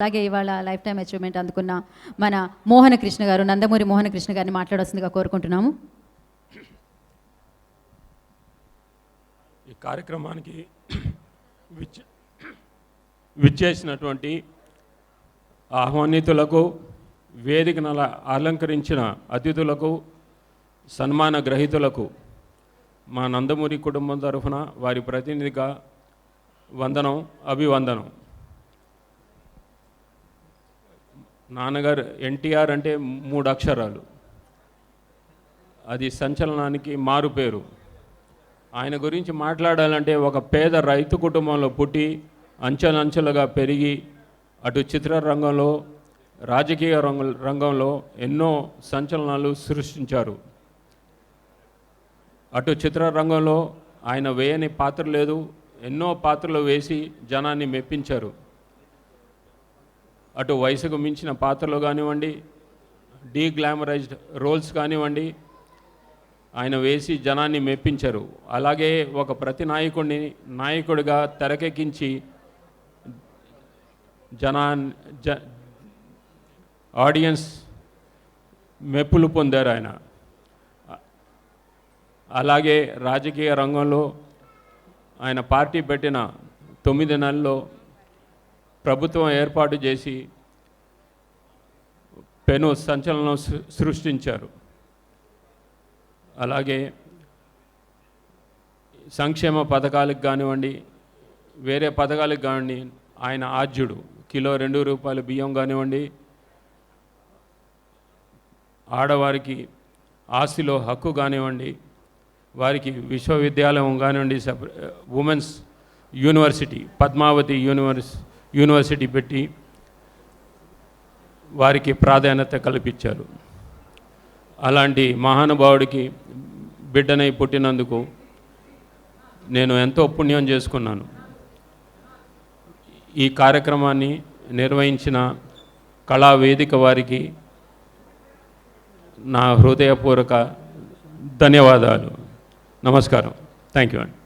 అలాగే ఇవాళ life time achievement అందుకున్న మన మోహన కృష్ణ గారు, నందమూరి మోహన కృష్ణ గారిని మాట్లాడాల్సిందిగా కోరుకుంటున్నాము. ఈ కార్యక్రమానికి విచ్చేసినటువంటి ఆహ్వానితులకు, వేదికను అలంకరించిన అతిథులకు, సన్మాన గ్రహీతులకు మా నందమూరి కుటుంబం తరఫున వారి ప్రతినిధిగా వందనం, అభివందనం. నాన్నగారు ఎన్టీఆర్ అంటే 3 అక్షరాలు, అది సంచలనానికి మారు పేరు. ఆయన గురించి మాట్లాడాలంటే ఒక పేద రైతు కుటుంబంలో పుట్టి అంచెలంచెలుగా పెరిగి అటు చిత్రరంగంలో, రాజకీయ రంగంలో ఎన్నో సంచలనాలు సృష్టించారు. అటు చిత్రరంగంలో ఆయన వేయని పాత్ర లేదు, ఎన్నో పాత్రలు వేసి జనాన్ని మెప్పించారు. అటు వయసుకు మించిన పాత్రలు కానివ్వండి, డీగ్లామరైజ్డ్ రోల్స్ కానివ్వండి, ఆయన వేసి జనాన్ని మెప్పించారు. అలాగే ఒక ప్రతి నాయకుడిగా తెరకెక్కించి ఆడియన్స్ మెప్పులు పొందారు ఆయన. అలాగే రాజకీయ రంగంలో ఆయన పార్టీ పెట్టిన 9 నెలల్లో ప్రభుత్వం ఏర్పాటు చేసి పెను సంచలనం సృష్టించారు. అలాగే సంక్షేమ పథకాలకు కానివ్వండి, వేరే పథకాలకు కానివ్వండి ఆయన ఆద్యుడు. కిలో 2 రూపాయల బియ్యం కానివ్వండి, ఆడవారికి ఆస్తిలో హక్కు కానివ్వండి, వారికి విశ్వవిద్యాలయం కానివ్వండి, ఉమెన్స్ యూనివర్సిటీ, పద్మావతి యూనివర్సిటీ పెట్టి వారికి ప్రాధాన్యత కల్పించారు. అలాంటి మహానుభావుడికి బిడ్డనై పుట్టినందుకు నేను ఎంతో పుణ్యం చేసుకున్నాను. ఈ కార్యక్రమాన్ని నిర్వహించిన కళావేదిక వారికి నా హృదయపూర్వక ధన్యవాదాలు. నమస్కారం. థ్యాంక్ యూ అండి.